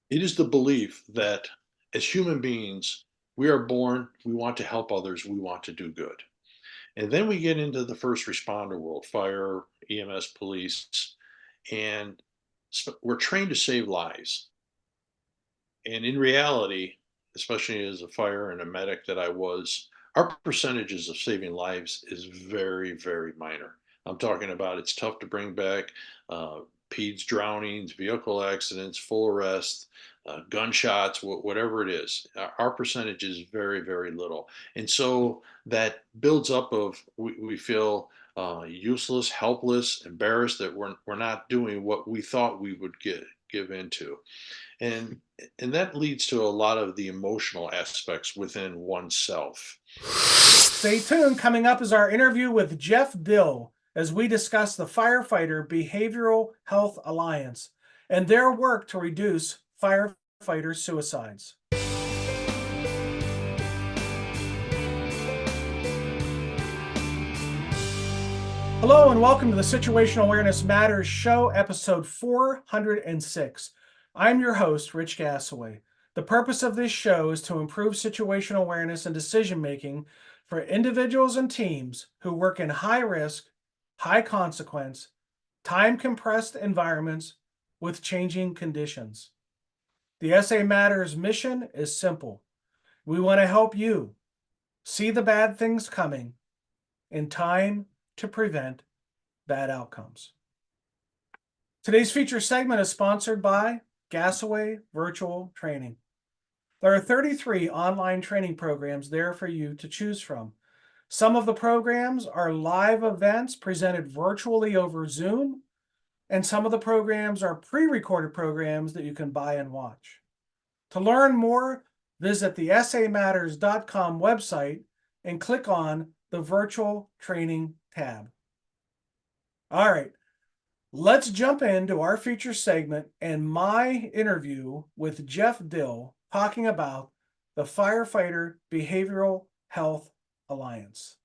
It is the belief that as human beings, we are born, we want to help others, we want to do good. And then we get into the first responder world, fire, EMS, police, and we're trained to save lives. And in reality, especially as a fire and a medic that I was, our percentages of saving lives is very, very minor. I'm talking about it's tough to bring back uh, PEDS drownings, vehicle accidents, full arrest, gunshots, whatever it is. Our percentage is very, very little. And so that builds up of we feel useless, helpless, embarrassed that we're not doing what we thought we would give into. And and that leads to a lot of the emotional aspects within oneself. Stay tuned. Coming up is our interview with Jeff Dill as we discuss the Firefighter Behavioral Health Alliance and their work to reduce firefighter suicides. Hello and welcome to the Situational Awareness Matters Show, episode 406. I'm your host, Rich Gasaway. The purpose of this show is to improve situational awareness and decision making for individuals and teams who work in high risk, high consequence, time compressed environments with changing conditions. The SA Matters mission is simple. We want to help you see the bad things coming in time to prevent bad outcomes. Today's feature segment is sponsored by Gasaway Virtual Training. There are 33 online training programs there for you to choose from. Some of the programs are live events presented virtually over Zoom, and some of the programs are pre-recorded programs that you can buy and watch. To learn more, visit the samatters.com website and click on the Virtual Training tab. All right, let's jump into our feature segment and my interview with Jeff Dill talking about the Firefighter Behavioral Health Alliance.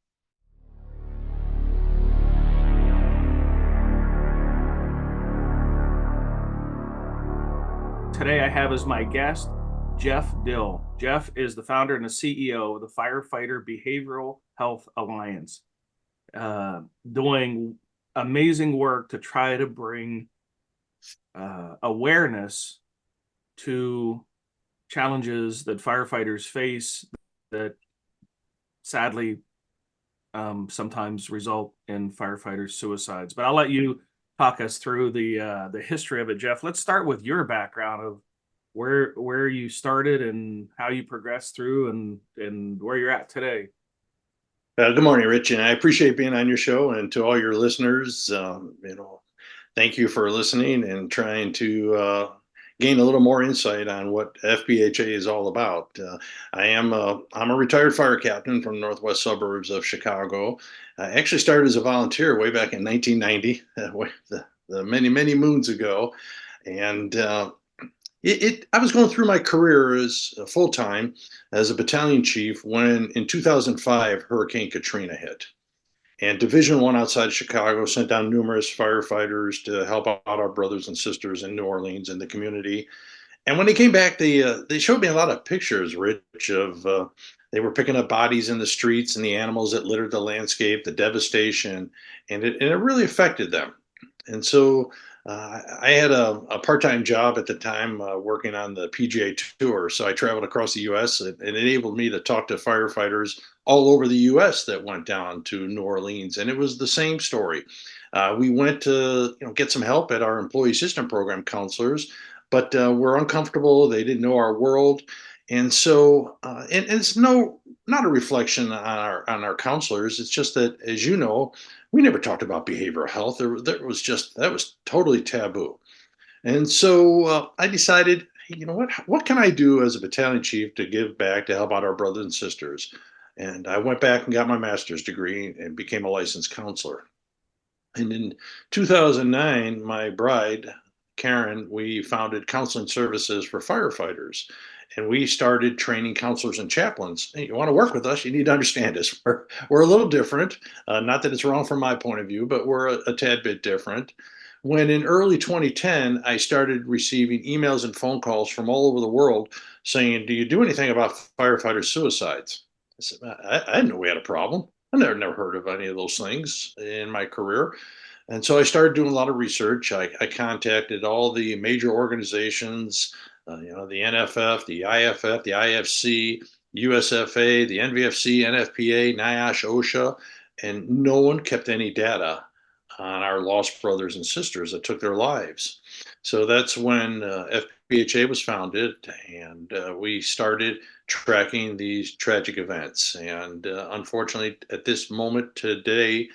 Today I have as my guest Jeff Dill. Jeff is the founder and the CEO of the Firefighter Behavioral Health Alliance, doing amazing work to try to bring awareness to challenges that firefighters face that sadly sometimes result in firefighters' suicides. But I'll let you talk us through the history of it, Jeff. Let's start with your background of where you started and how you progressed through and where you're at today. Good morning, Rich, and I appreciate being on your show. And to all your listeners, thank you for listening and trying to gain a little more insight on what FBHA is all about. I'm a retired fire captain from the northwest suburbs of Chicago. I actually started as a volunteer way back in 1990, the many moons ago, and I was going through my career as full time as a battalion chief when in 2005 Hurricane Katrina hit. And Division One outside of Chicago sent down numerous firefighters to help out our brothers and sisters in New Orleans and the community. And when they came back, they showed me a lot of pictures, Rich, of they were picking up bodies in the streets and the animals that littered the landscape, the devastation, and it really affected them. And so I had a part-time job at the time working on the PGA Tour. So I traveled across the U.S. and it enabled me to talk to firefighters all over the U.S. that went down to New Orleans. And it was the same story. We went to get some help at our employee system program counselors, but were uncomfortable. They didn't know our world. And so, and it's not a reflection on our counselors. It's just that, as you know, we never talked about behavioral health. That was totally taboo. And so I decided, hey, you know what can I do as a battalion chief to give back to help out our brothers and sisters? And I went back and got my master's degree and became a licensed counselor. And in 2009, my bride, Karen, we founded counseling services for firefighters. And we started training counselors and chaplains. Hey, you want to work with us, you need to understand us. We're a little different. Not that it's wrong from my point of view, but we're a tad bit different. when in early 2010, I started receiving emails and phone calls from all over the world saying, "Do you do anything about firefighter suicides?" I said, I didn't know we had a problem. I never heard of any of those things in my career. And so I started doing a lot of research. I contacted all the major organizations, the NFF, the IFF, the IFC, USFA, the NVFC, NFPA, NIOSH, OSHA, and no one kept any data on our lost brothers and sisters that took their lives. So that's when FBHA was founded, and we started tracking these tragic events. And unfortunately, at this moment today,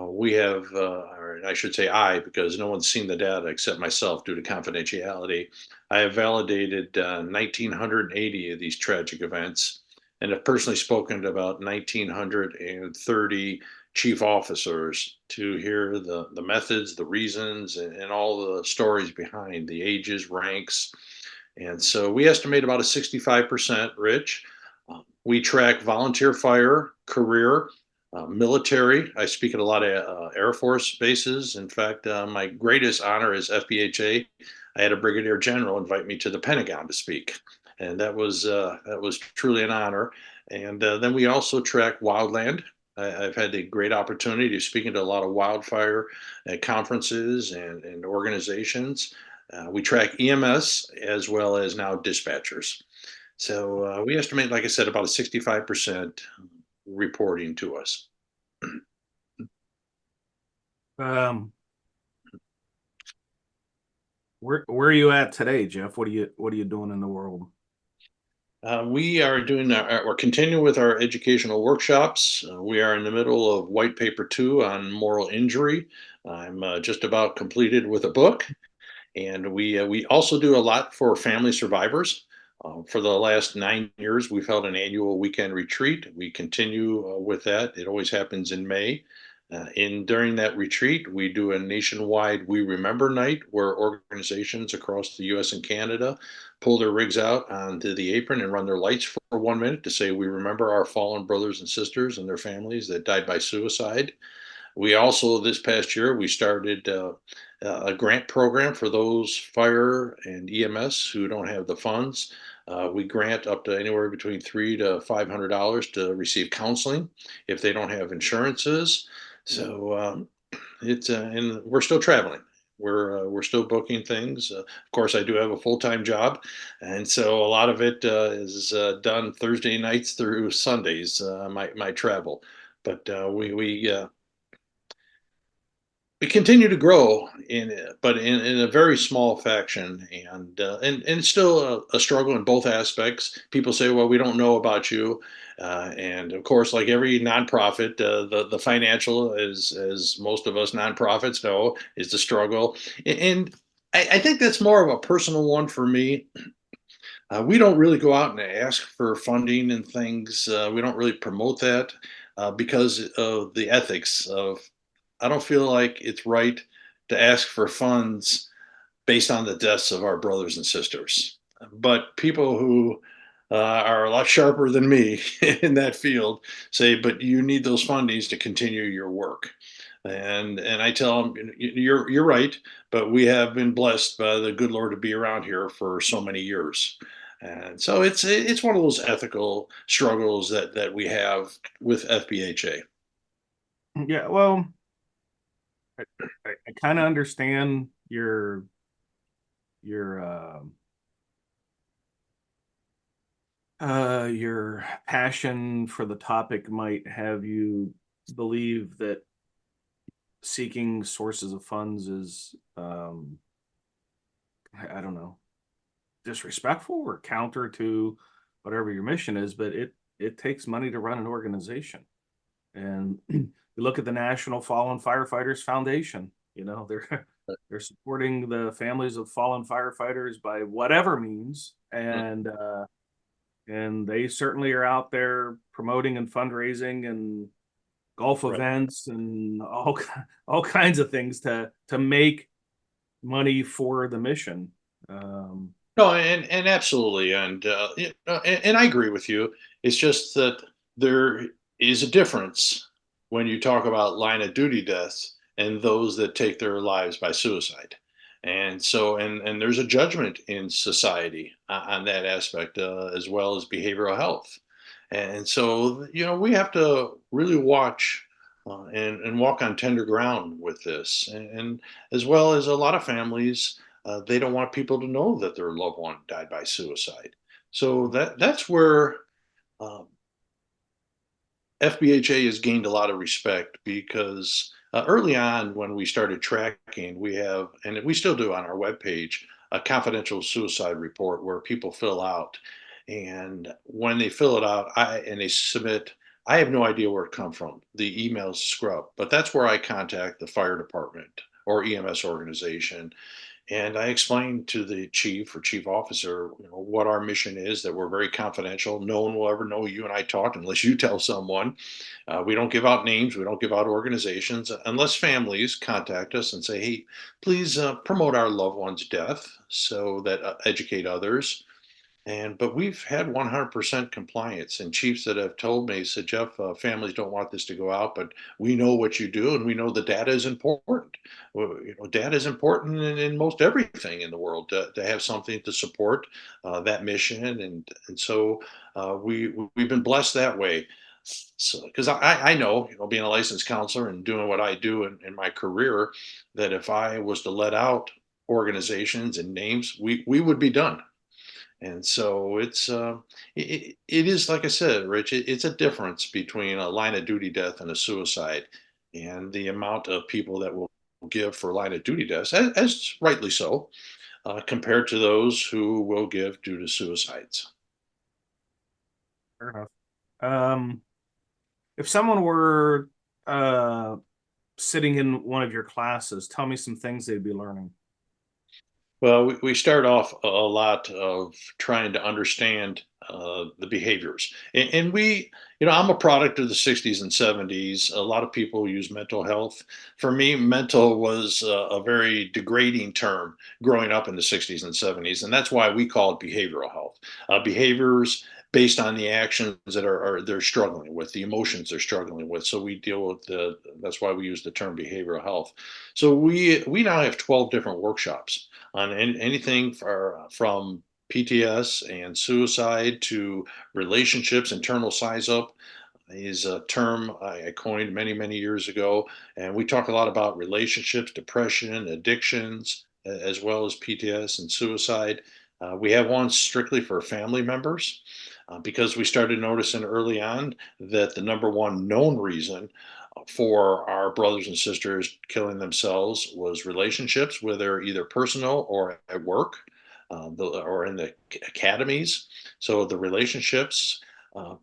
we have, or I should say I, because no one's seen the data except myself due to confidentiality. I have validated 1,980 of these tragic events and have personally spoken to about 1,930 chief officers to hear the methods, the reasons, and all the stories behind the ages, ranks. And so we estimate about a 65%, Rich. We track volunteer fire, career, military. I speak at a lot of Air Force bases. In fact, my greatest honor is FBHA. I had a brigadier general invite me to the Pentagon to speak, and that was truly an honor. And then we also track wildland. I've had the great opportunity to speak into a lot of wildfire conferences and organizations. We track EMS as well as now dispatchers. So we estimate, like I said, about a 65% reporting to us. Um, where are you at today, Jeff? What are you doing in the world? We are we're continuing with our educational workshops. We are in the middle of white paper 2 on moral injury. I'm just about completed with a book. And we also do a lot for family survivors. For the last 9 years, we've held an annual weekend retreat. We continue with that. It always happens in May. During that retreat, we do a nationwide We Remember night where organizations across the U.S. and Canada pull their rigs out onto the apron and run their lights for 1 minute to say we remember our fallen brothers and sisters and their families that died by suicide. We also, this past year, we started a grant program for those fire and EMS who don't have the funds. We grant up to anywhere between $300 to $500 to receive counseling if they don't have insurances. So it's and we're still traveling. We're still booking things. Of course, I do have a full time job, and so a lot of it is done Thursday nights through Sundays. My travel, but we continue to grow but in a very small faction, and it's still a struggle in both aspects. People say, "Well, we don't know about you," and of course, like every nonprofit, the financial, as most of us nonprofits know, is the struggle, and I think that's more of a personal one for me. We don't really go out and ask for funding and things. We don't really promote that because of the ethics of I don't feel like it's right to ask for funds based on the deaths of our brothers and sisters. But people who are a lot sharper than me in that field say, but you need those fundings to continue your work. And I tell them, you're right, but we have been blessed by the good Lord to be around here for so many years. And so it's one of those ethical struggles that we have with FBHA. Yeah, well, I kind of understand your your passion for the topic might have you believe that seeking sources of funds is I don't know, disrespectful or counter to whatever your mission is, but it takes money to run an organization. And you look at the National Fallen Firefighters Foundation, they're supporting the families of fallen firefighters by whatever means, and they certainly are out there promoting and fundraising and golf Right. events and all kinds of things to make money for the mission. No, and absolutely, and I agree with you. It's just that there is a difference when you talk about line of duty deaths and those that take their lives by suicide. And so, and there's a judgment in society on that aspect, as well as behavioral health. And so, we have to really watch, and walk on tender ground with this. And as well as a lot of families, they don't want people to know that their loved one died by suicide. So that's where, um, FBHA has gained a lot of respect because, early on when we started tracking, we have, and we still do on our webpage, a confidential suicide report where people fill out. And when they fill it out, and they submit, I have no idea where it come from. The email's scrub, but that's where I contact the fire department or EMS organization, and I explained to the chief or chief officer, what our mission is, that we're very confidential. No one will ever know you and I talked unless you tell someone. We don't give out names. We don't give out organizations unless families contact us and say, hey, please, promote our loved one's death so that, educate others. But we've had 100% compliance, and chiefs that have told me said, Jeff, families don't want this to go out, but we know what you do, and we know the data is important. Well, data is important in most everything in the world, to have something to support, that mission, and so, we've been blessed that way. So, because I know, being a licensed counselor and doing what I do in my career, that if I was to let out organizations and names, we would be done. And so it is, like I said, Rich, it's a difference between a line of duty death and a suicide, and the amount of people that will give for line of duty deaths, as rightly so, compared to those who will give due to suicides. Fair enough. Um, if someone were sitting in one of your classes, tell me some things they'd be learning. Well, we start off a lot of trying to understand, the behaviors. And I'm a product of the 60s and 70s. A lot of people use mental health. For me, mental was a very degrading term growing up in the 60s and 70s. And that's why we call it behavioral health. Behaviors based on the actions that they're struggling with, the emotions they're struggling with. So we deal with that's why we use the term behavioral health. So we now have 12 different workshops on anything from PTS and suicide to relationships. Internal size up is a term I coined many, many years ago. And we talk a lot about relationships, depression, addictions, as well as PTS and suicide. We have one strictly for family members, because we started noticing early on that the number one known reason for our brothers and sisters killing themselves was relationships, whether either personal or at work, or in the academies. So the relationships, uh,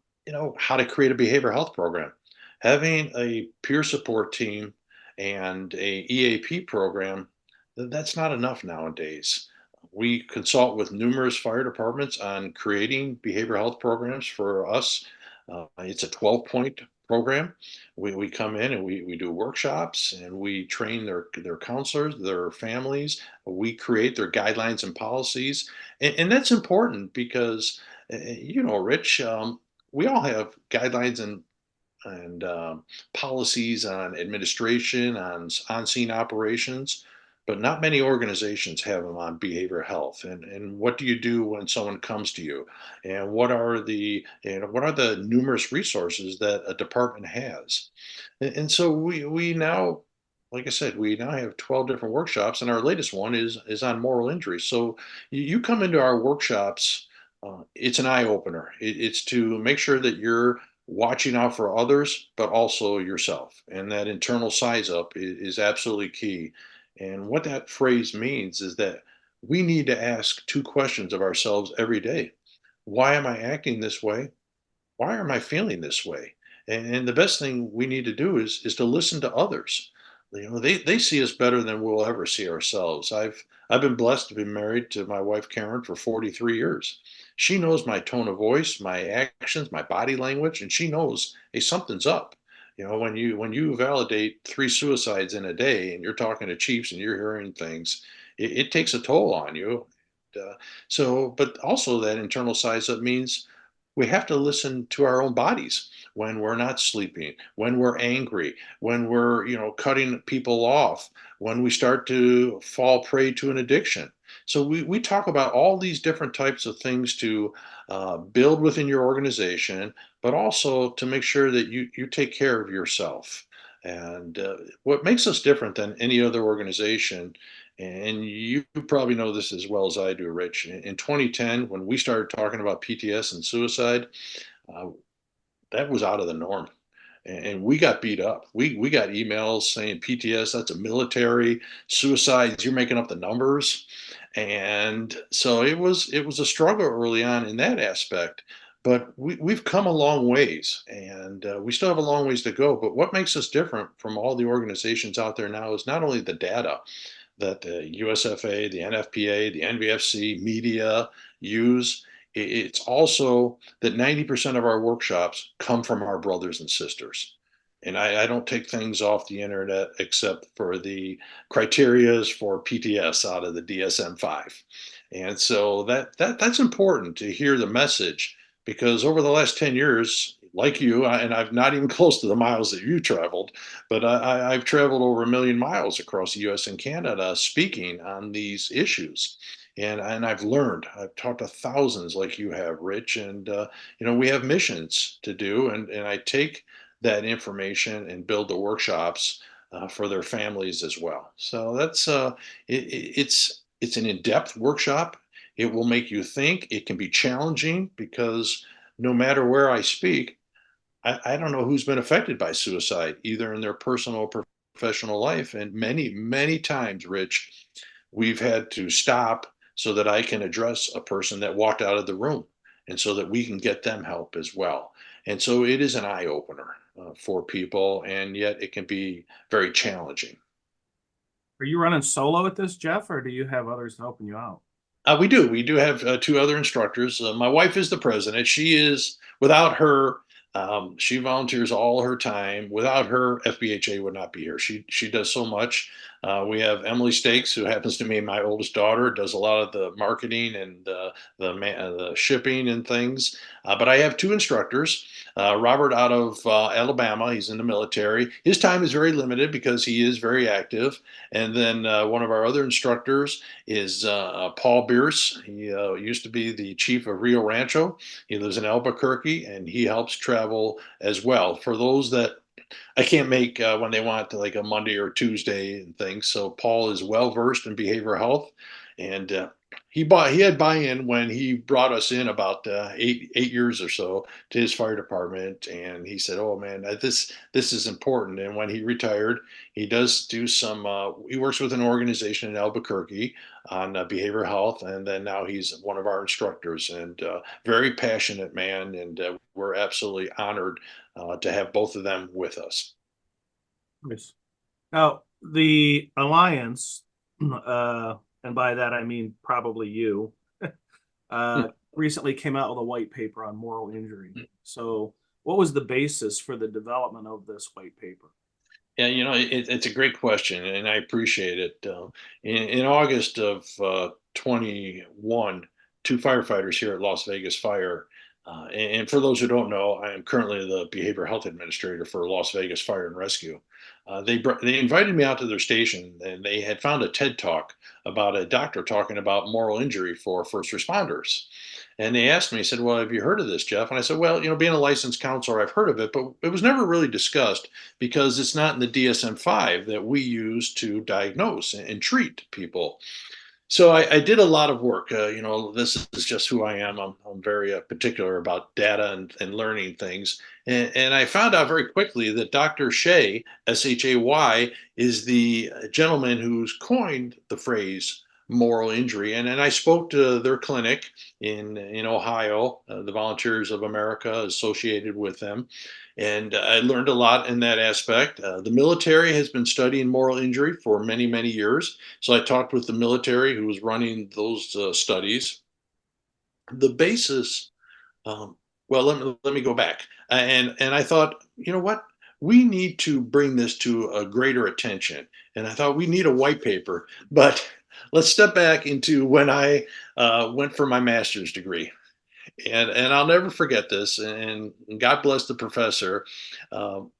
how to create a behavioral health program, having a peer support team and a EAP program. That's not enough nowadays. We consult with numerous fire departments on creating behavioral health programs for us. It's a 12-point program. We come in and we do workshops, and we train their counselors, their families. We create their guidelines and policies. And that's important because, Rich, we all have guidelines and policies on administration, on scene operations, but not many organizations have them on behavioral health. And what do you do when someone comes to you? And what are the numerous resources that a department has? And so we now, like I said, we now have 12 different workshops, and our latest one is on moral injury. So you come into our workshops, it's an eye opener. It's to make sure that you're watching out for others, but also yourself. And that internal size up is absolutely key. And what that phrase means is that we need to ask two questions of ourselves every day. Why am I acting this way? Why am I feeling this way? And the best thing we need to do is to listen to others. They see us better than we'll ever see ourselves. I've been blessed to be married to my wife Karen for 43 years. She knows my tone of voice, my actions, my body language, and she knows, hey, something's up. When you validate three suicides in a day, and you're talking to chiefs and you're hearing things, it takes a toll on you. Uh, but also that internal size up means we have to listen to our own bodies when we're not sleeping, when we're angry, when we're, cutting people off, when we start to fall prey to an addiction. So we talk about all these different types of things to build within your organization, but also to make sure that you take care of yourself. And what makes us different than any other organization, and you probably know this as well as I do, Rich, in 2010, when we started talking about PTS and suicide, uh, that was out of the norm. And we got beat up. We got emails saying PTS, that's a military, suicides, you're making up the numbers. And so it was a struggle early on in that aspect. But we've come a long ways, and we still have a long ways to go. But what makes us different from all the organizations out there now is not only the data that the USFA, the NFPA, the NVFC, media use. It's also that 90% of our workshops come from our brothers and sisters. And I don't take things off the internet except for the criterias for PTS out of the DSM-5. And so that's important to hear the message, because over the last 10 years, like you, and I've not even close to the miles that you traveled, but I've traveled over 1,000,000 miles across the US and Canada speaking on these issues. And I've learned, I've talked to thousands like you have, Rich, and we have missions to do, and I take that information and build the workshops for their families as well. So that's it's an in-depth workshop. It will make you think. It can be challenging because no matter where I speak, I don't know who's been affected by suicide, either in their personal or professional life. And many, many times, Rich, we've had to stop so that I can address a person that walked out of the room and so that we can get them help as well. And so it is an eye opener for people, and yet it can be very challenging. Are you running solo at this, Jeff, or do you have others helping you out? We do have two other instructors. My wife is the president. She is, without her, she volunteers all her time. Without her, FBHA would not be here. She does so much. We have Emily Stakes, who happens to be my oldest daughter, does a lot of the marketing and the shipping and things. But I have two instructors. Robert out of Alabama, he's in the military. His time is very limited because he is very active. And then one of our other instructors is Paul Bierce. He used to be the chief of Rio Rancho. He lives in Albuquerque, and he helps travel as well for those that I can't make when they want to, like a Monday or Tuesday and things. So Paul is well versed in behavioral health, and he had buy-in when he brought us in about 8 years or so to his fire department, and he said, "Oh man, this is important." And when he retired, he does do some. He works with an organization in Albuquerque on behavioral health, and then now he's one of our instructors, and very passionate man, and we're absolutely honored to have both of them with us. Nice. Now, the Alliance, and by that I mean probably you, recently came out with a white paper on moral injury. So, what was the basis for the development of this white paper? Yeah, it's a great question, and I appreciate it. In August of 21, two firefighters here at Las Vegas Fire, and for those who don't know, I am currently the behavioral health administrator for Las Vegas Fire and Rescue. They invited me out to their station, and they had found a TED talk about a doctor talking about moral injury for first responders. And they asked me, said, "Well, have you heard of this, Jeff?" And I said, "Well, being a licensed counselor, I've heard of it, but it was never really discussed because it's not in the DSM-5 that we use to diagnose and treat people." So I did a lot of work. This is just who I am. I'm very particular about data and learning things. And I found out very quickly that Dr. Shay, Shay, is the gentleman who's coined the phrase moral injury. And I spoke to their clinic in Ohio, the Volunteers of America associated with them. And I learned a lot in that aspect. The military has been studying moral injury for many, many years. So I talked with the military who was running those studies. The basis, um, well, let me go back. And I thought, you know what? We need to bring this to a greater attention. And I thought we need a white paper. But let's step back into when I went for my master's degree. And I'll never forget this. And God bless the professor. Um,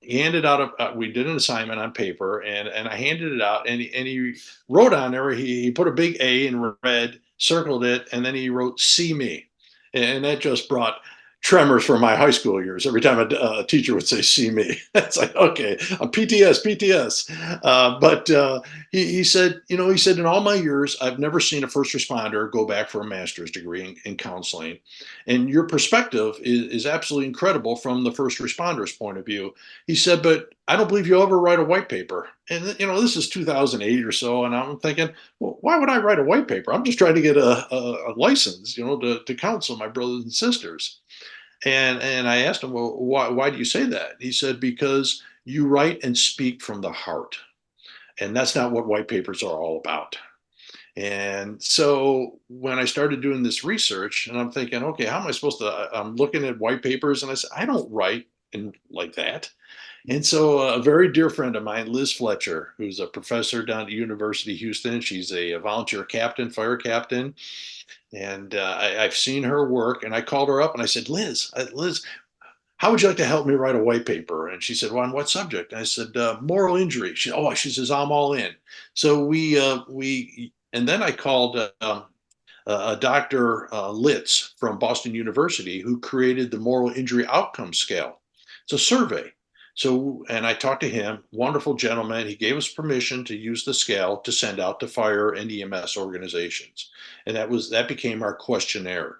he handed out we did an assignment on paper, and I handed it out, and he wrote on there, he put a big A in red, circled it, and then he wrote "See me," and that just brought tremors from my high school years. Every time a teacher would say "See me," it's like, okay, I'm PTS, PTS. But he said, he said, in all my years, I've never seen a first responder go back for a master's degree in counseling, and your perspective is absolutely incredible from the first responder's point of view. He said, but I don't believe you'll ever write a white paper. And, this is 2008 or so. And I'm thinking, well, why would I write a white paper? I'm just trying to get a license, to counsel my brothers and sisters. And I asked him, well, why do you say that? He said, because you write and speak from the heart. And that's not what white papers are all about. And so when I started doing this research, and I'm thinking, okay, how am I supposed to? I'm looking at white papers, and I said, I don't write in like that. And so a very dear friend of mine, Liz Fletcher, who's a professor down at University of Houston, she's a volunteer captain, fire captain, and I've seen her work. And I called her up and I said, Liz, how would you like to help me write a white paper? And she said, well, on what subject? And I said, moral injury. She says, I'm all in. So and then I called Dr. Litz from Boston University, who created the moral injury outcome scale. It's a survey. So, and I talked to him, wonderful gentleman. He gave us permission to use the scale to send out to fire and EMS organizations. And that became our questionnaire.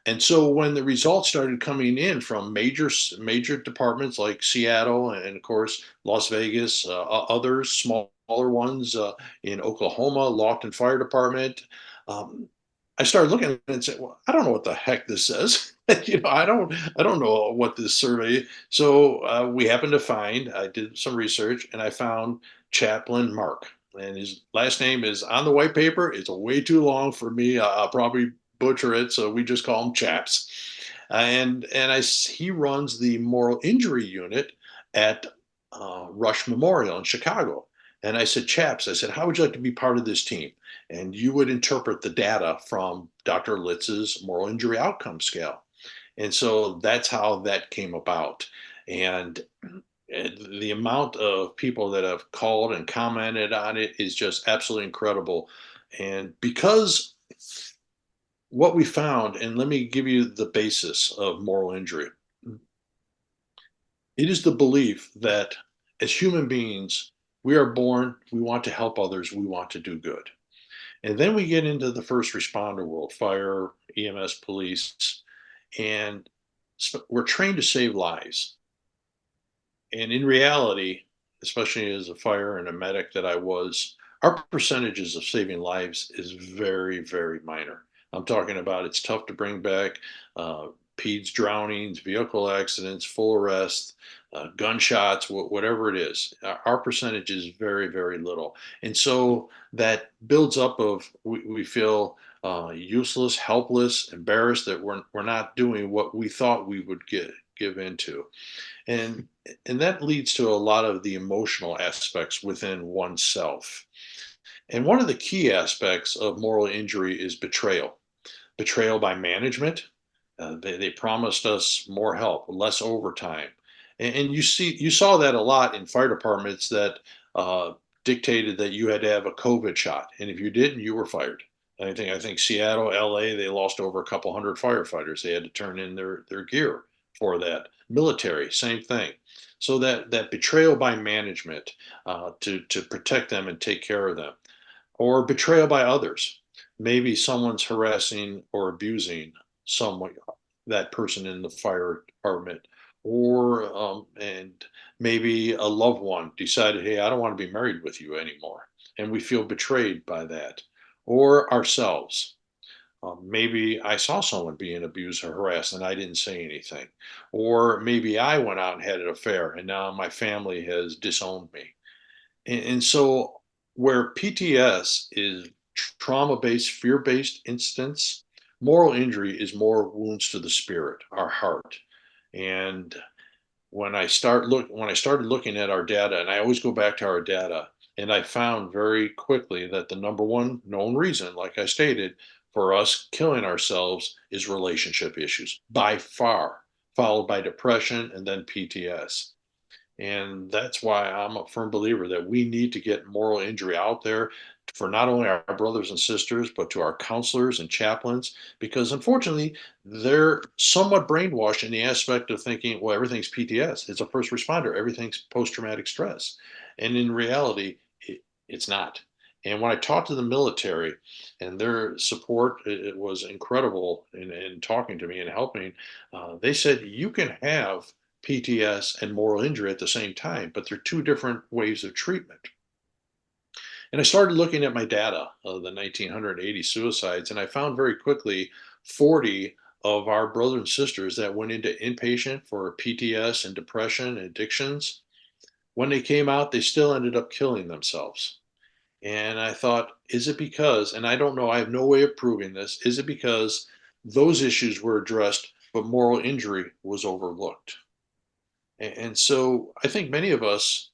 And so when the results started coming in from major departments like Seattle and of course Las Vegas, others smaller ones in Oklahoma, Lawton Fire Department, um, I started looking at it and said, "Well, I don't know what the heck this says. I don't know what this survey." So we happened to find. I did some research and I found Chaplain Mark, and his last name is on the white paper. It's way too long for me. I'll probably butcher it, so we just call him Chaps. He runs the moral injury unit at Rush Memorial in Chicago. And I said, Chaps, I said, how would you like to be part of this team? And you would interpret the data from Dr. Litz's moral injury outcome scale. And so that's how that came about. And the amount of people that have called and commented on it is just absolutely incredible. And because what we found, and let me give you the basis of moral injury. It is the belief that as human beings, we are born, we want to help others, we want to do good. And then we get into the first responder world, fire, EMS, police, and we're trained to save lives. And in reality, especially as a fire and a medic that I was, our percentages of saving lives is very, very minor. I'm talking about it's tough to bring back PEDS drownings, vehicle accidents, full arrest, gunshots, whatever it is. Our percentage is very, very little. And so that builds up of we feel useless, helpless, embarrassed that we're not doing what we thought we would give into. And that leads to a lot of the emotional aspects within oneself. And one of the key aspects of moral injury is betrayal. Betrayal by management. They promised us more help, less overtime, and you saw that a lot in fire departments that dictated that you had to have a COVID shot, and if you didn't, you were fired. I think Seattle, LA, they lost over a couple hundred firefighters. They had to turn in their gear for that. Military, same thing. So that betrayal by management to protect them and take care of them, or betrayal by others. Maybe someone's harassing or abusing someone, that person in the fire department, or and maybe a loved one decided, hey, I don't want to be married with you anymore, and we feel betrayed by that, or ourselves. Maybe I saw someone being abused or harassed and I didn't say anything. Or maybe I went out and had an affair and now my family has disowned me. And so, where PTS is trauma based, fear based instance, moral injury is more wounds to the spirit, our heart. And when I started looking at our data, and I always go back to our data, and I found very quickly that the number one known reason, like I stated, for us killing ourselves is relationship issues by far, followed by depression and then PTS. And that's why I'm a firm believer that we need to get moral injury out there for not only our brothers and sisters, but to our counselors and chaplains, because unfortunately, they're somewhat brainwashed in the aspect of thinking, well, everything's PTS. It's a first responder, everything's post traumatic stress. And in reality, it's not. And when I talked to the military and their support, it was incredible in talking to me and helping. They said you can have PTS and moral injury at the same time, but they're two different ways of treatment. And I started looking at my data of the 1980 suicides, and I found very quickly 40 of our brothers and sisters that went into inpatient for PTS and depression and addictions. When they came out, they still ended up killing themselves. And I thought, is it because, and I don't know, I have no way of proving this, is it because those issues were addressed, but moral injury was overlooked? And so I think many of us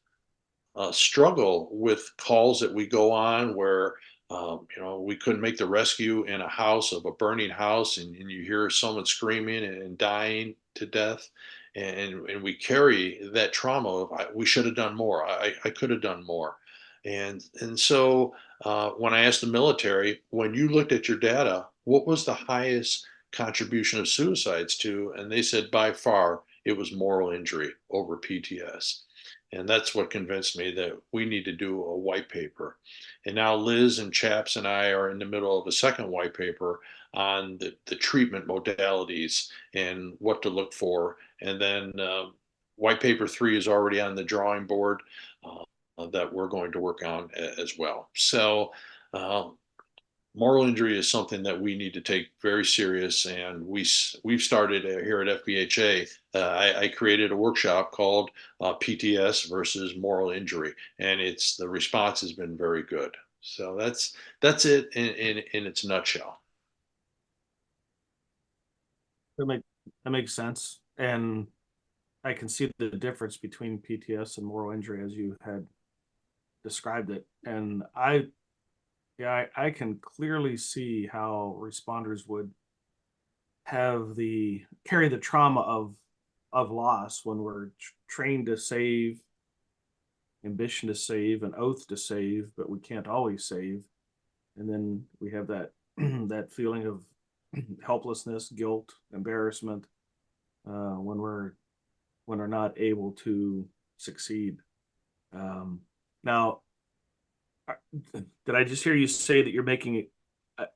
struggle with calls that we go on where we couldn't make the rescue in a house of a burning house, and you hear someone screaming and dying to death, and we carry that trauma of we should have done more. I could have done more, and so when I asked the military, when you looked at your data, what was the highest contribution of suicides to? And they said by far it was moral injury over PTS. And that's what convinced me that we need to do a white paper. And now Liz and Chaps and I are in the middle of a second white paper on the treatment modalities and what to look for. And then white paper 3 is already on the drawing board that we're going to work on as well. So uh, moral injury is something that we need to take very serious, and we've started here at FBHA. I created a workshop called PTS versus moral injury, and it's the response has been very good. So that's it in its nutshell. That make that makes sense, and I can see the difference between PTS and moral injury as you had described it. And I can clearly see how responders would have the carry the trauma of loss when we're trained to save, ambition to save, an oath to save, but we can't always save. And then we have that that feeling of helplessness, guilt, embarrassment when we're not able to succeed. Now, did I just hear you say that you're making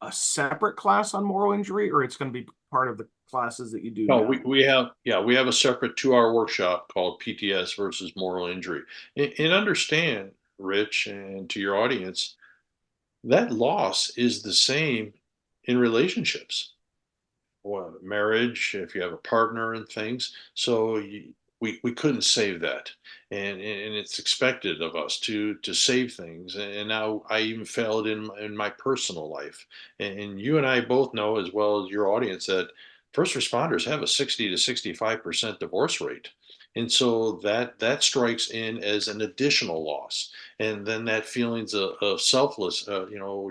a separate class on moral injury, or it's going to be part of the classes that you do No, now? we have a separate 2 hour workshop called PTS versus moral injury. And understand, Rich, and to your audience, that loss is the same in relationships, or marriage, if you have a partner and things. So we couldn't save that, and it's expected of us to save things. And now I even failed in my personal life. And you and I both know, as well as your audience, that first responders have a 60 to 65% divorce rate. And so that strikes in as an additional loss, and then that feelings of selfless,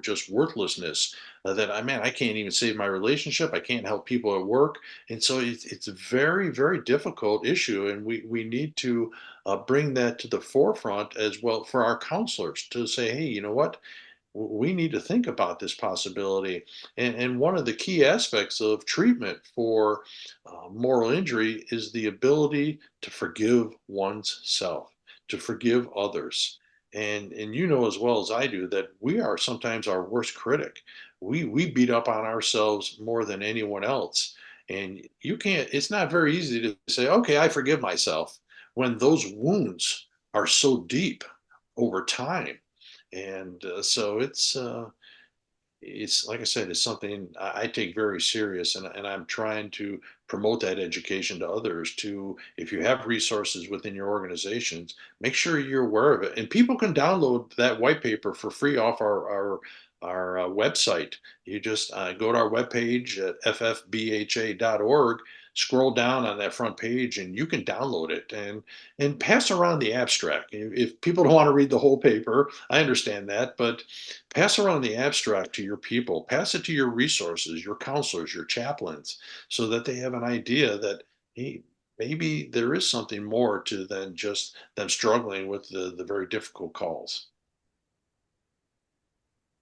just worthlessness, that I can't even save my relationship. I can't help people at work. And so it's a very, very difficult issue. And we need to bring that to the forefront as well for our counselors to say, hey, you know what? We need to think about this possibility. And one of the key aspects of treatment for moral injury is the ability to forgive one's self, to forgive others. And you know as well as I do that we are sometimes our worst critic. We beat up on ourselves more than anyone else. And you can't, it's not very easy to say, okay, I forgive myself when those wounds are so deep over time. And so it's like I said, it's something I take very serious, and I'm trying to promote that education to others. To if you have resources within your organizations, make sure you're aware of it. And people can download that white paper for free off our website. You just go to our webpage at ffbha.org, scroll down on that front page and you can download it and pass around the abstract. If people don't want to read the whole paper, I understand that, but pass around the abstract to your people, pass it to your resources, your counselors, your chaplains, so that they have an idea that, hey, maybe there is something more to than just them struggling with the very difficult calls.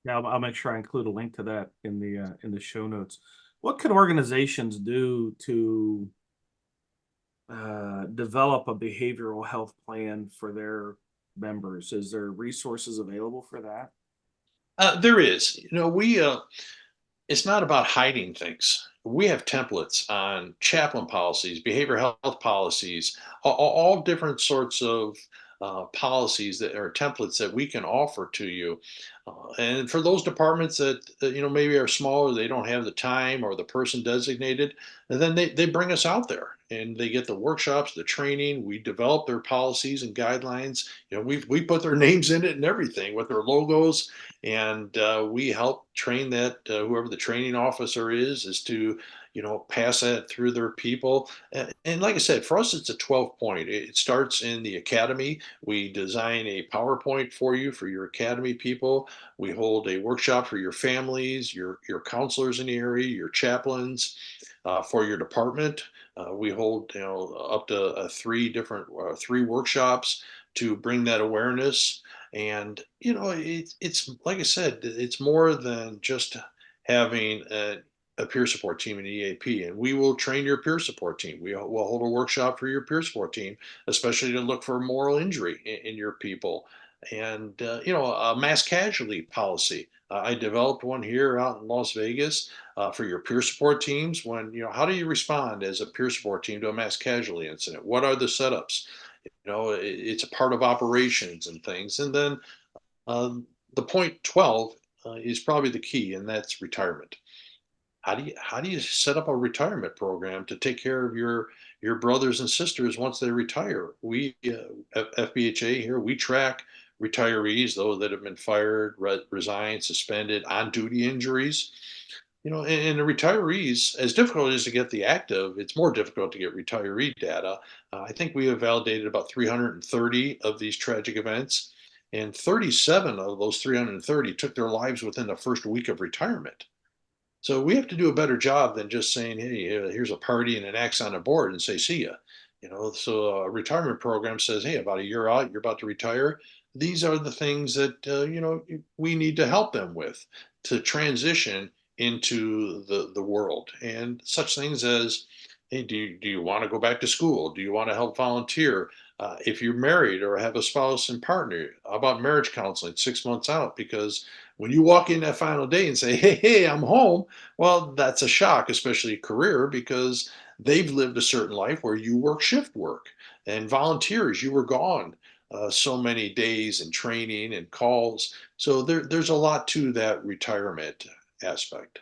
Yeah, I'll make sure I include a link to that in the show notes. What can organizations do to develop a behavioral health plan for their members? Is there resources available for that? There is, it's not about hiding things. We have templates on chaplain policies, behavioral health policies, all different sorts of policies that are templates that we can offer to you. And for those departments that maybe are smaller, they don't have the time or the person designated, and then they bring us out there and they get the workshops, the training. We develop their policies and guidelines. We put their names in it and everything with their logos, and we help train that whoever the training officer is to pass that through their people. And like I said, for us it's a 12 point. It starts in the academy. We design a PowerPoint for you for your academy people. We hold a workshop for your families, your counselors in the area, your chaplains, for your department. We hold up to three workshops to bring that awareness. And it's like I said, it's more than just having a peer support team in EAP, and we will train your peer support team. Will hold a workshop for your peer support team, especially to look for moral injury in your people. And a mass casualty policy. I developed one here out in Las Vegas for your peer support teams. When how do you respond as a peer support team to a mass casualty incident? What are the setups? It's a part of operations and things. And then the point 12 is probably the key, and that's retirement. How do you set up a retirement program to take care of your brothers and sisters once they retire? We at FBHA here, we track retirees, those that have been fired, resigned, suspended, on duty injuries. And the retirees, as difficult as to get the active, it's more difficult to get retiree data. I think we have validated about 330 of these tragic events, and 37 of those 330 took their lives within the first week of retirement. So we have to do a better job than just saying, "Hey, here's a party and an axe on a board," and say, "See ya." So a retirement program says, "Hey, about a year out, you're about to retire. These are the things that we need to help them with to transition into the world." And such things as, "Hey, do you want to go back to school? Do you want to help volunteer? If you're married or have a spouse and partner, how about marriage counseling 6 months out? Because when you walk in that final day and say, hey, I'm home," well, that's a shock, especially career, because they've lived a certain life where you work shift work and volunteers, you were gone so many days and training and calls. So there's a lot to that retirement aspect.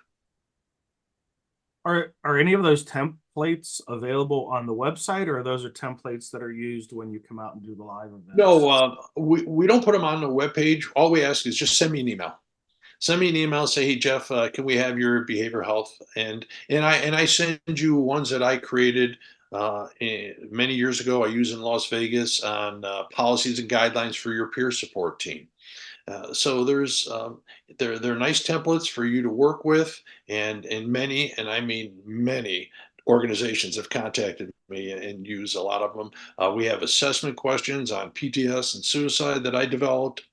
Are any of those templates available on the website, or those are templates that are used when you come out and do the live events? No, we don't put them on the webpage. All we ask is just send me an email. Send me an email. Say, "Hey Jeff, can we have your behavioral health?" And I send you ones that I created many years ago. I use in Las Vegas on policies and guidelines for your peer support team. So there's they're nice templates for you to work with, and many, and I mean many, organizations have contacted me and use a lot of them. We have assessment questions on PTS and suicide that I developed.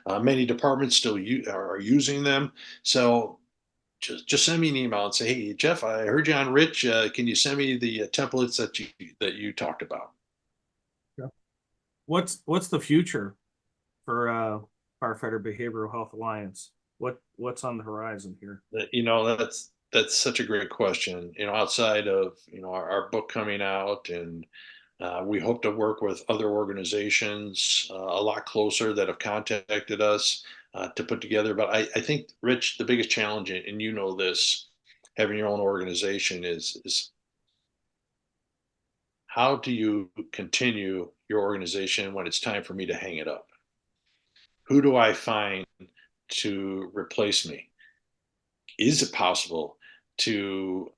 Many departments still are using them. So just send me an email and say, "Hey Jeff, I heard you on Rich. Can you send me the templates that you talked about?" Yeah. What's the future for Firefighter Behavioral Health Alliance? What's on the horizon here? That's such a great question. Outside of our book coming out, and we hope to work with other organizations a lot closer that have contacted us to put together. But I think, Rich, the biggest challenge, and this, having your own organization, is how do you continue your organization when it's time for me to hang it up? Who do I find to replace me? Is it possible to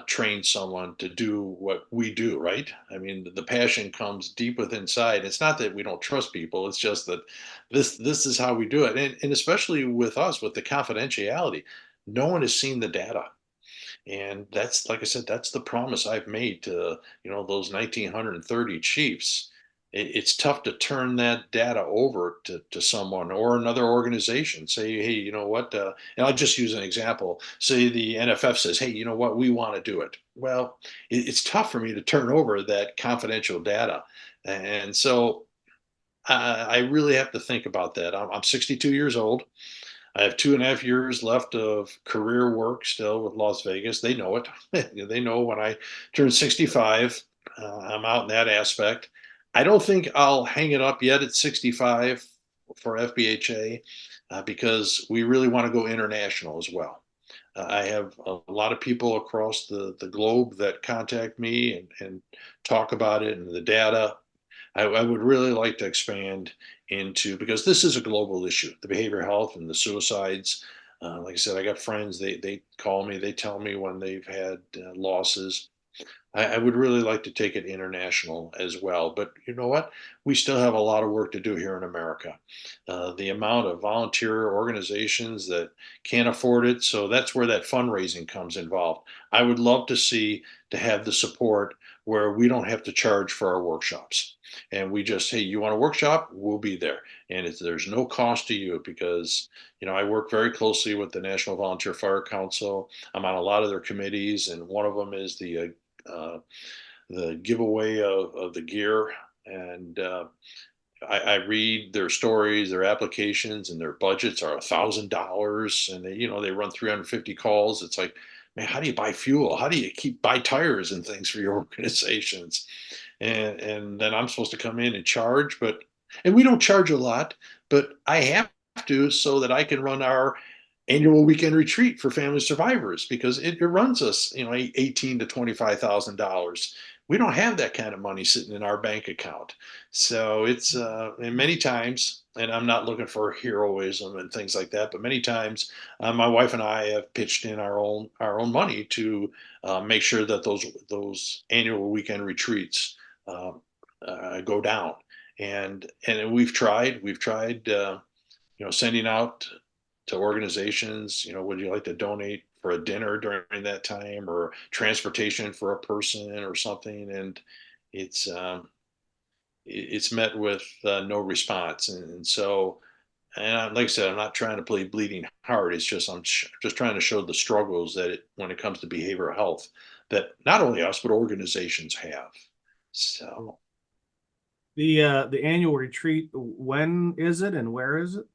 train someone to do what we do, right? I mean, the passion comes deep within inside. It's not that we don't trust people. It's just that this is how we do it. And especially with us, with the confidentiality, no one has seen the data. And that's, like I said, that's the promise I've made to, those 1930 chiefs. It's tough to turn that data over to someone or another organization. Say, hey, you know what? And I'll just use an example. Say the NFF says, hey, you know what? We want to do it. Well, it's tough for me to turn over that confidential data. And so I really have to think about that. I'm 62 years old. I have 2.5 years left of career work still with Las Vegas. They know it. They know when I turn 65, I'm out in that aspect. I don't think I'll hang it up yet at 65 for FBHA because we really want to go international as well. I have a lot of people across the globe that contact me and talk about it and the data. I would really like to expand into, because this is a global issue, the behavioral health and the suicides. Like I said, I got friends, they call me, they tell me when they've had losses. I would really like to take it international as well. But you know what? We still have a lot of work to do here in America. The amount of volunteer organizations that can't afford it. So that's where that fundraising comes involved. I would love to see to have the support where we don't have to charge for our workshops. And we just, hey, you want a workshop? We'll be there. And there's no cost to you because, I work very closely with the National Volunteer Fire Council. I'm on a lot of their committees, and one of them is uh, the giveaway of the gear. And I read their stories, their applications, and their budgets are $1,000, and they run 350 calls. It's like, man, how do you buy fuel? How do you buy tires and things for your organizations? And then I'm supposed to come in and charge, and we don't charge a lot, but I have to so that I can run our annual weekend retreat for family survivors because it runs us, 18 to $25,000. We don't have that kind of money sitting in our bank account. So it's and many times, and I'm not looking for heroism and things like that, but many times my wife and I have pitched in our own money to make sure that those annual weekend retreats uh, go down. And we've tried sending out to organizations, would you like to donate for a dinner during that time or transportation for a person or something? And it's it's met with no response. And so, like I said, I'm not trying to play bleeding heart. It's just just trying to show the struggles when it comes to behavioral health that not only us but organizations have. So, The annual retreat, when is it and where is it?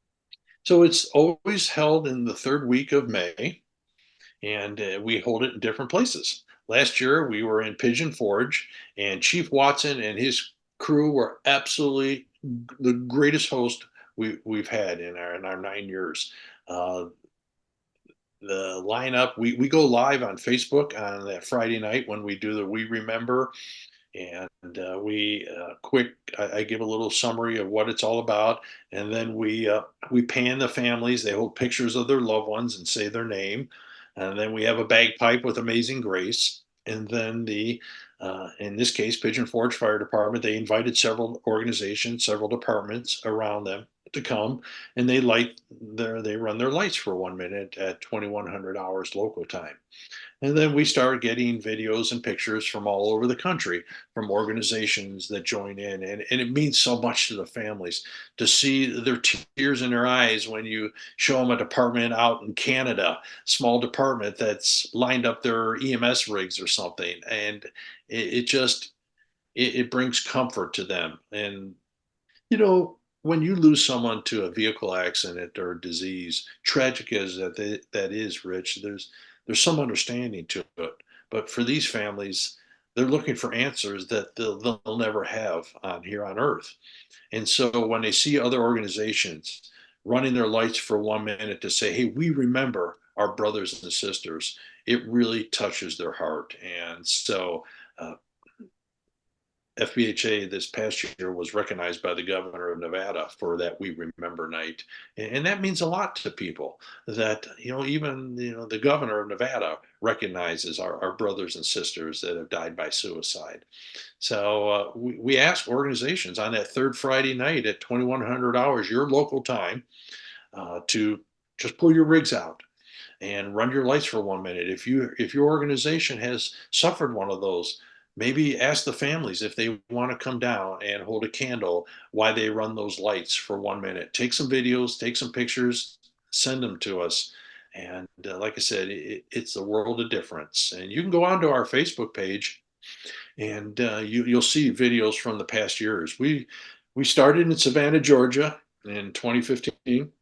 so it's always held in the third week of May, and we hold it in different places. Last year, we were in Pigeon Forge, and Chief Watson and his crew were absolutely the greatest host we've had in our 9 years. Uh, the lineup, we go live on Facebook on that Friday night when we do the We Remember, and we quick. I give a little summary of what it's all about, and then we pan the families. They hold pictures of their loved ones and say their name, and then we have a bagpipe with Amazing Grace, and then in this case, Pigeon Forge Fire Department. They invited several organizations, several departments around them to come, and they run their lights for 1 minute at 2100 hours local time. And then we start getting videos and pictures from all over the country from organizations that join in. And it means so much to the families to see their tears in their eyes when you show them a department out in Canada, small department that's lined up their EMS rigs or something. And it just, it brings comfort to them. And, when you lose someone to a vehicle accident or disease, tragic as that is, Rich, there's some understanding to it. But for these families, they're looking for answers that they'll never have on here on Earth. And so when they see other organizations running their lights for 1 minute to say, "Hey, we remember our brothers and sisters," it really touches their heart. And so uh, FBHA this past year was recognized by the governor of Nevada for that We Remember night. And that means a lot to people that, even, the governor of Nevada recognizes our brothers and sisters that have died by suicide. So we ask organizations on that third Friday night at 2100 hours, your local time, to just pull your rigs out and run your lights for 1 minute. If your organization has suffered one of those, maybe ask the families if they want to come down and hold a candle while they run those lights for 1 minute. Take some videos, take some pictures, send them to us. And like I said, it's a world of difference. And you can go onto our Facebook page, and you'll see videos from the past years. We started in Savannah, Georgia, in 2015,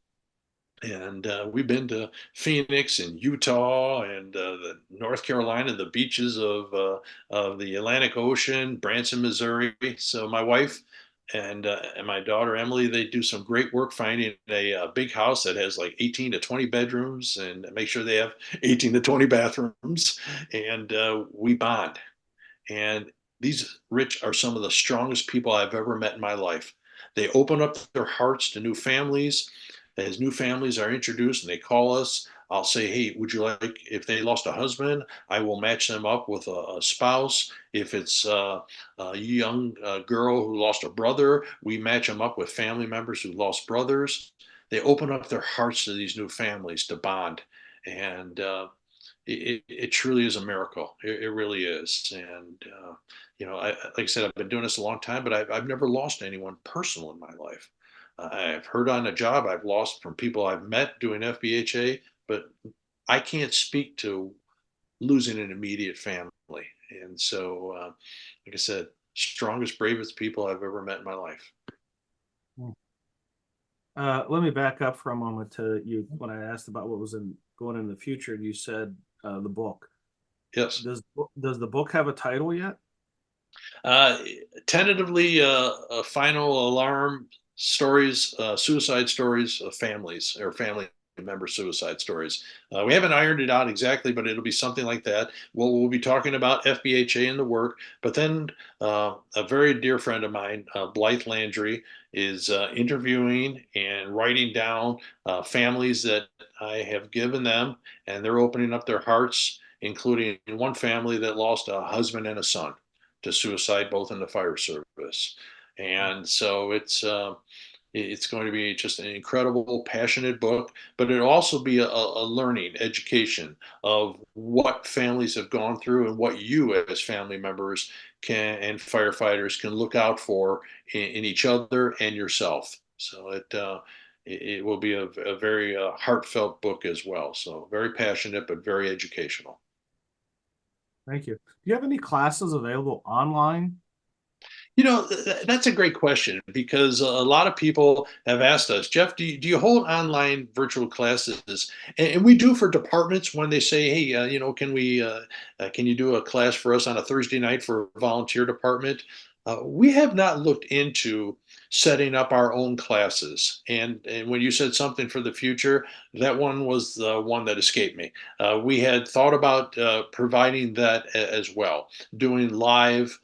and we've been to Phoenix and Utah and the North Carolina, the beaches of the Atlantic Ocean, Branson, Missouri. So my wife and my daughter Emily, they do some great work finding a big house that has like 18 to 20 bedrooms, and make sure they have 18 to 20 bathrooms. And we bond. And these rich are some of the strongest people I've ever met in my life. They open up their hearts to new families. As new families are introduced and they call us, I'll say, hey, would you like, if they lost a husband, I will match them up with a spouse. If it's a young girl who lost a brother, we match them up with family members who lost brothers. They open up their hearts to these new families to bond. And it truly is a miracle. It really is. And, like I said, I've been doing this a long time, but I've never lost anyone personal in my life. I've heard on a job I've lost from people I've met doing FBHA, but I can't speak to losing an immediate family. And so, like I said, strongest, bravest people I've ever met in my life. Let me back up for a moment to you when I asked about what was going in the future. You said the book. Yes. Does the book have a title yet? Uh, Tentatively, a final alarm stories, suicide stories of families or family member suicide stories. We haven't ironed it out exactly, but it'll be something like that. We'll be talking about FBHA and the work, but then a very dear friend of mine, Blythe Landry, is interviewing and writing down families that I have given them, and they're opening up their hearts, including one family that lost a husband and a son to suicide, both in the fire service. And so it's going to be just an incredible, passionate book, but it'll also be a learning education of what families have gone through and what you as family members can and firefighters can look out for in each other and yourself. So it will be a very heartfelt book as well. So very passionate, but very educational. Thank you. Do you have any classes available online? That's a great question because a lot of people have asked us, Jeff, do you hold online virtual classes? And we do for departments when they say, hey, can you do a class for us on a Thursday night for a volunteer department? We have not looked into setting up our own classes. And when you said something for the future, that one was the one that escaped me. We had thought about providing that as well, doing live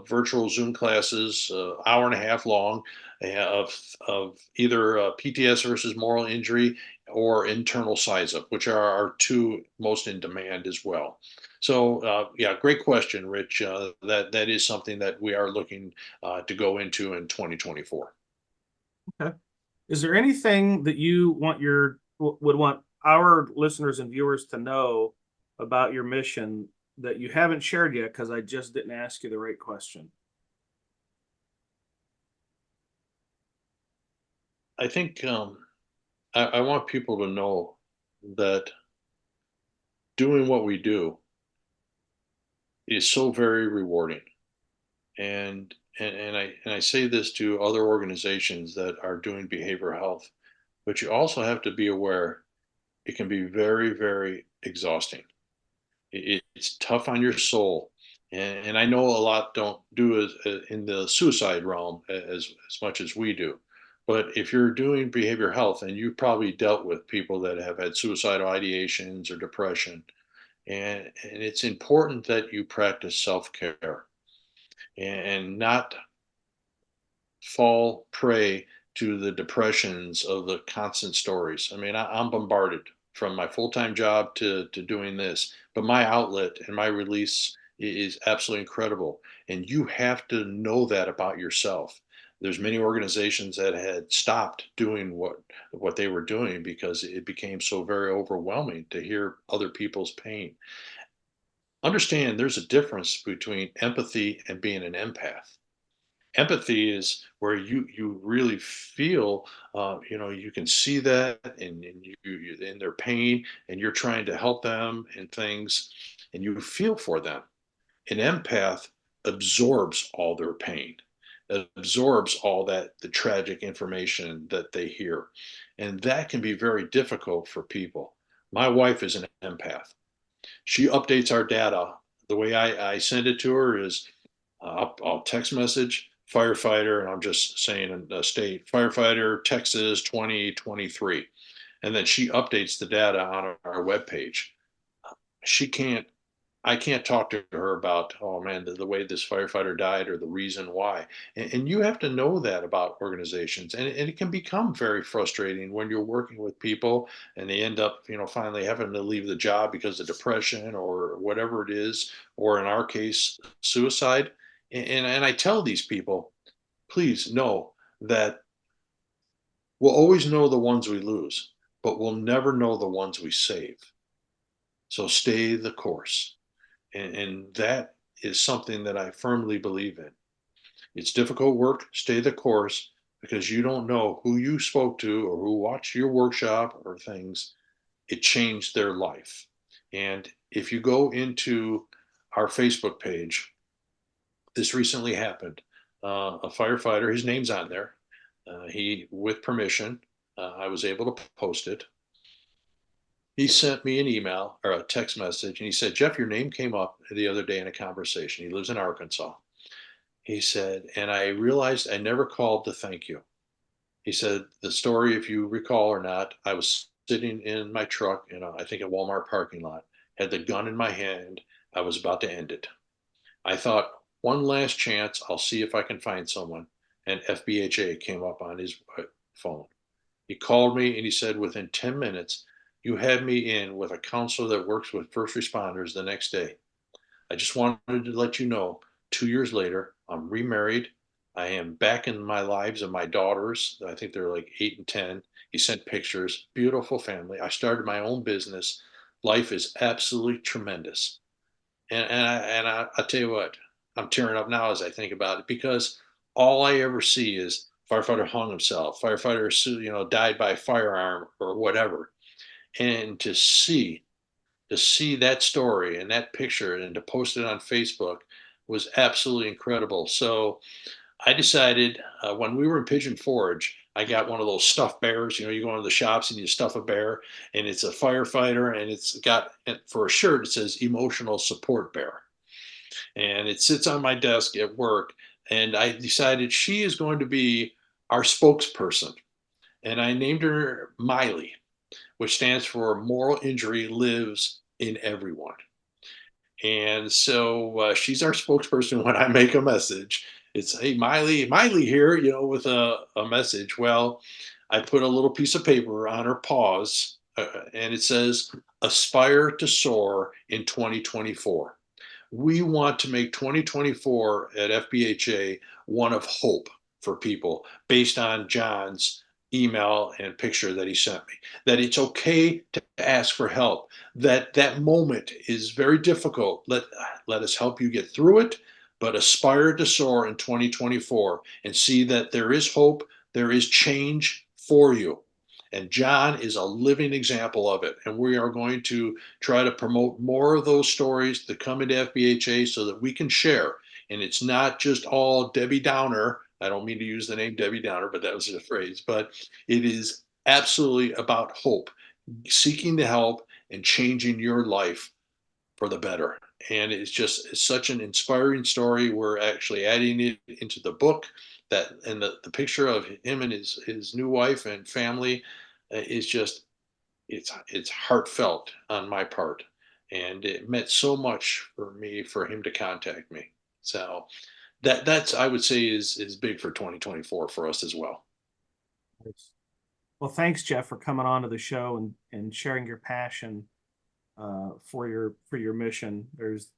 virtual Zoom classes, hour and a half long, of either PTS versus moral injury or internal size up, which are our two most in demand as well. So yeah, great question, Rich. That is something that we are looking to go into in 2024. Okay. Is there anything that you would want our listeners and viewers to know about your mission that you haven't shared yet because I just didn't ask you the right question? I think I want people to know that doing what we do is so very rewarding. And I say this to other organizations that are doing behavioral health, but you also have to be aware it can be very, very exhausting. It's tough on your soul. And I know a lot don't do in the suicide realm as much as we do. But if you're doing behavior health and you've probably dealt with people that have had suicidal ideations or depression, and it's important that you practice self care. and not fall prey to the depressions of the constant stories. I mean, I'm bombarded from my full-time job to doing this, but my outlet and my release is absolutely incredible. And you have to know that about yourself. There's many organizations that had stopped doing what they were doing because it became so very overwhelming to hear other people's pain. Understand there's a difference between empathy and being an empath. Empathy is where you really feel, you can see that, and you in their pain, and you're trying to help them and things, and you feel for them. An empath absorbs all their pain, absorbs all that the tragic information that they hear, and that can be very difficult for people. My wife is an empath. She updates our data. The way I send it to her is I'll text message firefighter, and I'm just saying a state firefighter Texas 2023, and then she updates the data on our webpage. She can't I can't talk to her about, oh man, the way this firefighter died or the reason why. And you have to know that about organizations. And it can become very frustrating when you're working with people and they end up, finally having to leave the job because of depression or whatever it is, or in our case, suicide. And I tell these people, please know that we'll always know the ones we lose, but we'll never know the ones we save. So stay the course. And that is something that I firmly believe in. It's difficult work, stay the course, because you don't know who you spoke to or who watched your workshop or things. It changed their life. And if you go into our Facebook page, this recently happened. A firefighter, his name's on there. He, with permission, I was able to post it. He sent me an email or a text message, and he said, Jeff, your name came up the other day in a conversation. He lives in Arkansas. He said, and I realized I never called to thank you. He said, the story, if you recall or not, I was sitting in my truck in I think a Walmart parking lot, had the gun in my hand. I was about to end it. I thought, one last chance, I'll see if I can find someone. And FBHA came up on his phone. He called me and he said, within 10 minutes, you had me in with a counselor that works with first responders the next day. I just wanted to let you know 2 years later, I'm remarried. I am back in my lives of my daughters. I think they're like 8 and 10. He sent pictures, beautiful family. I started my own business. Life is absolutely tremendous. I'll tell you what, I'm tearing up now as I think about it because all I ever see is firefighter hung himself, firefighter, died by firearm or whatever. And to see that story and that picture and to post it on Facebook was absolutely incredible. So I decided when we were in Pigeon Forge, I got one of those stuffed bears. You go into the shops and you stuff a bear, and it's a firefighter, and it's got for a shirt it says emotional support bear, and it sits on my desk at work. And I decided she is going to be our spokesperson, and I named her Miley, which stands for Moral Injury Lives in Everyone. And so she's our spokesperson when I make a message. It's, hey, Miley here, with a message. Well, I put a little piece of paper on her paws, and it says, aspire to soar in 2024. We want to make 2024 at FBHA one of hope for people based on John's email and picture that he sent me, that it's okay to ask for help, that moment is very difficult. Let us help you get through it, but aspire to soar in 2024 and see that there is hope, there is change for you. And John is a living example of it. And we are going to try to promote more of those stories that come into FBHA so that we can share. And it's not just all Debbie Downer. I don't mean to use the name Debbie Downer, but that was the phrase. But it is absolutely about hope, seeking the help and changing your life for the better. And it's such an inspiring story. We're actually adding it into the book, that and the picture of him and his new wife and family is just it's heartfelt on my part, and it meant so much for me for him to contact me. So that's I would say is big for 2024 for us as well. Well, thanks, Jeff, for coming on to the show and sharing your passion for your mission. There's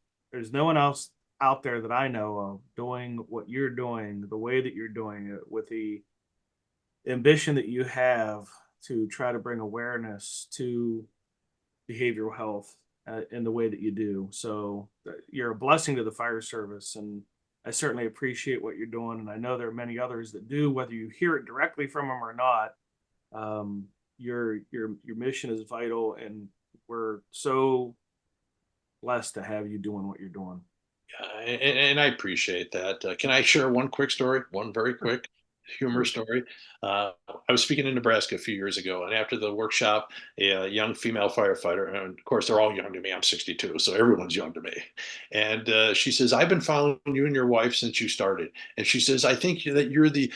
no one else out there that I know of doing what you're doing, the way that you're doing it, with the ambition that you have to try to bring awareness to behavioral health in the way that you do. So you're a blessing to the fire service, and I certainly appreciate what you're doing. And I know there are many others that do, whether you hear it directly from them or not. Your mission is vital, and we're so blessed to have you doing what you're doing. Yeah, and I appreciate that. Can I share one quick story? One very quick humor Sure. story. I was speaking in Nebraska a few years ago, and after the workshop, a young female firefighter, and of course they're all young to me. I'm 62, so everyone's young to me. And she says, "I've been following you and your wife since you started." And she says, "I think that you're the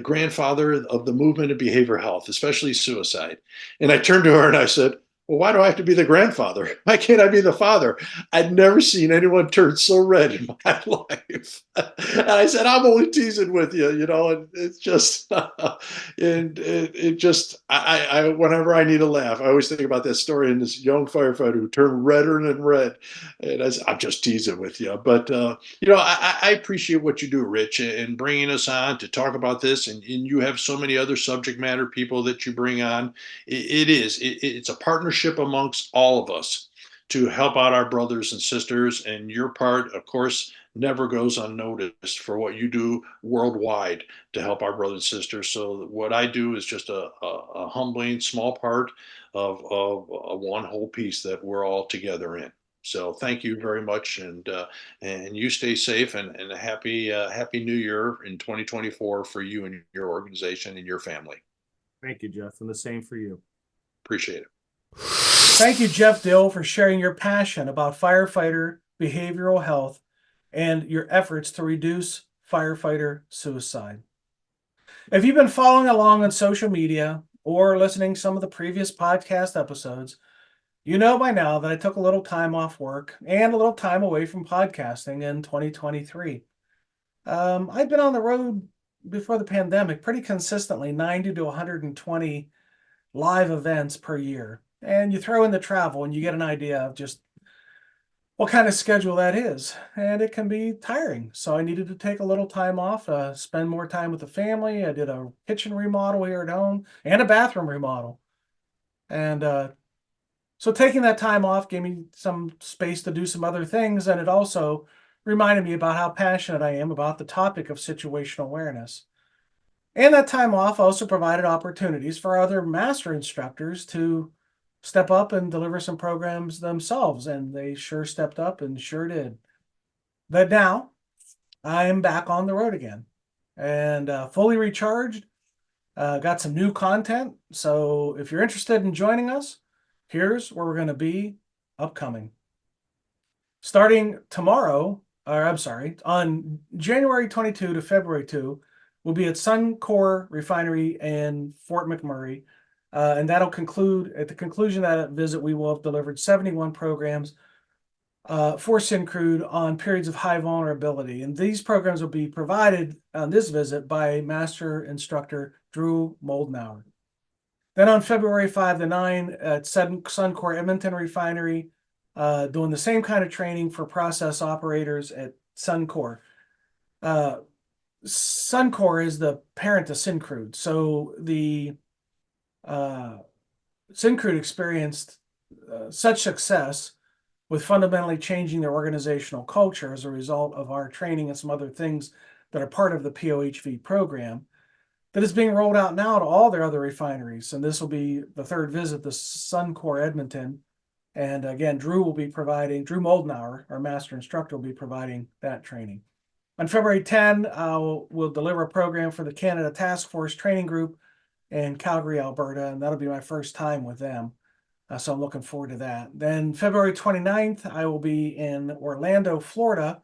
grandfather of the movement of behavioral health, especially suicide." And I turned to her and I said, "Well, why do I have to be the grandfather? Why can't I be the father?" I'd never seen anyone turn so red in my life. And I said, "I'm only teasing with you, and it's just, and it just, whenever I need a laugh, I always think about that story in this young firefighter who turned redder than red. And I said, I'm just teasing with you. But, I appreciate what you do, Rich, and bringing us on to talk about this. And you have so many other subject matter people that you bring on. It's a partnership amongst all of us to help out our brothers and sisters. And your part, of course, never goes unnoticed for what you do worldwide to help our brothers and sisters. So what I do is just a humbling small part of a one whole piece that we're all together in. So thank you very much, and you stay safe, and a happy New Year in 2024 for you and your organization and your family. Thank you, Jeff, and the same for you. Appreciate it. Thank you, Jeff Dill, for sharing your passion about firefighter behavioral health and your efforts to reduce firefighter suicide. If you've been following along on social media or listening to some of the previous podcast episodes, you know by now that I took a little time off work and a little time away from podcasting in 2023. I've been on the road before the pandemic pretty consistently, 90 to 120 live events per year. And you throw in the travel and you get an idea of just what kind of schedule that is. And it can be tiring. So I needed to take a little time off, spend more time with the family. I did a kitchen remodel here at home and a bathroom remodel. And so taking that time off gave me some space to do some other things. And it also reminded me about how passionate I am about the topic of situational awareness. And that time off also provided opportunities for other master instructors to step up and deliver some programs themselves. And they sure stepped up and sure did. But now I am back on the road again and fully recharged. Got some new content. So if you're interested in joining us, here's where we're going to be upcoming. Starting tomorrow, or I'm sorry, on January 22 to February 2, we'll be at Suncor Refinery in Fort McMurray. And that'll conclude, at the conclusion of that visit, we will have delivered 71 programs for Syncrude on periods of high vulnerability. And these programs will be provided on this visit by Master Instructor Drew Moldenauer. Then on February 5 to 9 at Suncor Edmonton Refinery, doing the same kind of training for process operators at Suncor. Suncor is the parent to Syncrude. So the Syncrude experienced such success with fundamentally changing their organizational culture as a result of our training and some other things that are part of the POHV program that is being rolled out now to all their other refineries. And this will be the third visit to Suncor Edmonton. And again, Drew Moldenauer, our master instructor, will be providing that training. On February 10, we'll deliver a program for the Canada Task Force Training Group in Calgary, Alberta, and that'll be my first time with them. So I'm looking forward to that. Then February 29th, I will be in Orlando, Florida,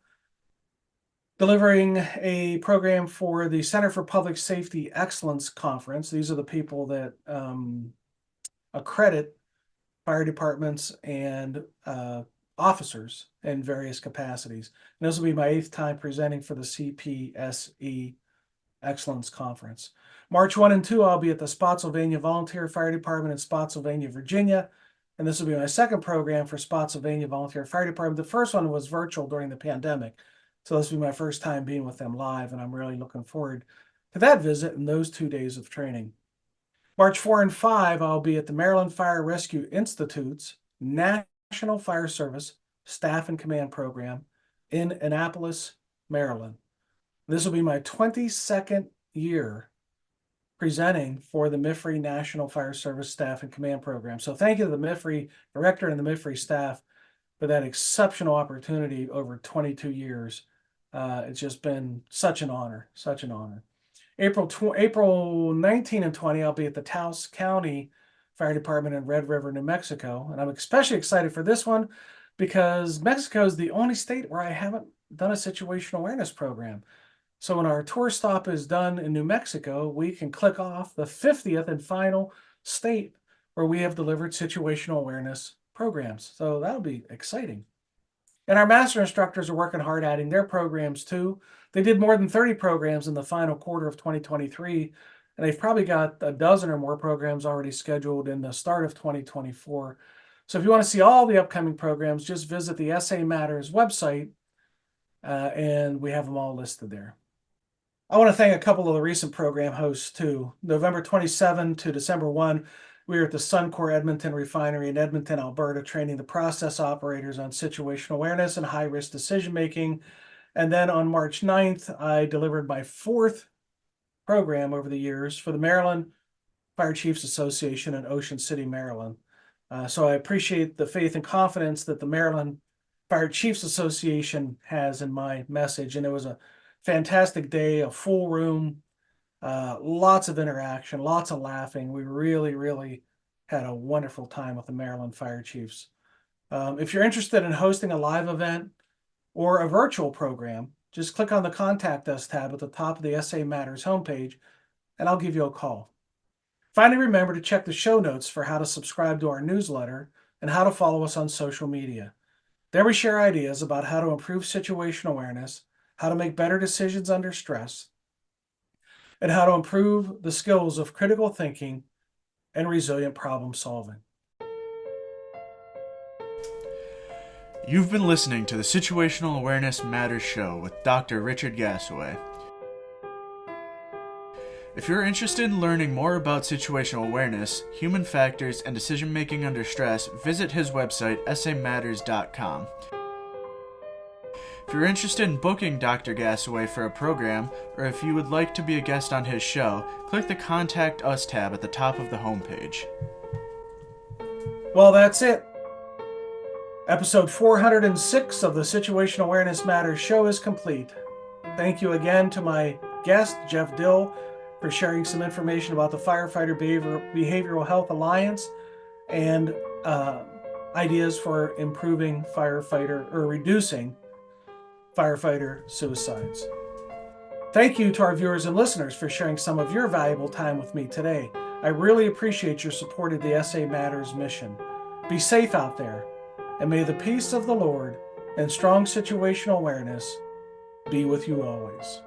delivering a program for the Center for Public Safety Excellence Conference. These are the people that accredit fire departments and officers in various capacities. And this will be my 8th time presenting for the CPSE Excellence Conference. March 1 and 2, I'll be at the Spotsylvania Volunteer Fire Department in Spotsylvania, Virginia. And this will be my 2nd program for Spotsylvania Volunteer Fire Department. The first one was virtual during the pandemic. So this will be my first time being with them live, and I'm really looking forward to that visit and those 2 days of training. March 4 and 5, I'll be at the Maryland Fire Rescue Institute's National Fire Service Staff and Command Program in Annapolis, Maryland. This will be my 22nd year presenting for the MIFRE National Fire Service Staff and Command Program. So thank you to the MIFRE director and the MIFRE staff for that exceptional opportunity over 22 years. It's just been such an honor, such an honor. April 19 and 20, I'll be at the Taos County Fire Department in Red River, New Mexico. And I'm especially excited for this one because Mexico is the only state where I haven't done a situational awareness program. So when our tour stop is done in New Mexico, we can click off the 50th and final state where we have delivered situational awareness programs. So that'll be exciting. And our master instructors are working hard adding their programs too. They did more than 30 programs in the final quarter of 2023, and they've probably got a dozen or more programs already scheduled in the start of 2024. So if you want to see all the upcoming programs, just visit the SA Matters website, and we have them all listed there. I want to thank a couple of the recent program hosts too. November 27 to December 1, we were at the Suncor Edmonton Refinery in Edmonton, Alberta, training the process operators on situational awareness and high-risk decision-making. And then on March 9th, I delivered my 4th program over the years for the Maryland Fire Chiefs Association in Ocean City, Maryland. So I appreciate the faith and confidence that the Maryland Fire Chiefs Association has in my message. And it was a fantastic day, a full room, lots of interaction, lots of laughing. We really, really had a wonderful time with the Maryland Fire Chiefs. If you're interested in hosting a live event or a virtual program, just click on the Contact Us tab at the top of the SA Matters homepage, and I'll give you a call. Finally, remember to check the show notes for how to subscribe to our newsletter and how to follow us on social media. There we share ideas about how to improve situational awareness, how to make better decisions under stress, and how to improve the skills of critical thinking and resilient problem solving. You've been listening to the Situational Awareness Matters Show with Dr. Richard Gasaway. If you're interested in learning more about situational awareness, human factors, and decision-making under stress, visit his website, samatters.com. If you're interested in booking Dr. Gasaway for a program, or if you would like to be a guest on his show, click the Contact Us tab at the top of the homepage. Well, that's it. Episode 406 of the Situational Awareness Matters Show is complete. Thank you again to my guest, Jeff Dill, for sharing some information about the Firefighter Behavioral Health Alliance and ideas for improving reducing firefighter suicides. Thank you to our viewers and listeners for sharing some of your valuable time with me today. I really appreciate your support of the SA Matters mission. Be safe out there, and may the peace of the Lord and strong situational awareness be with you always.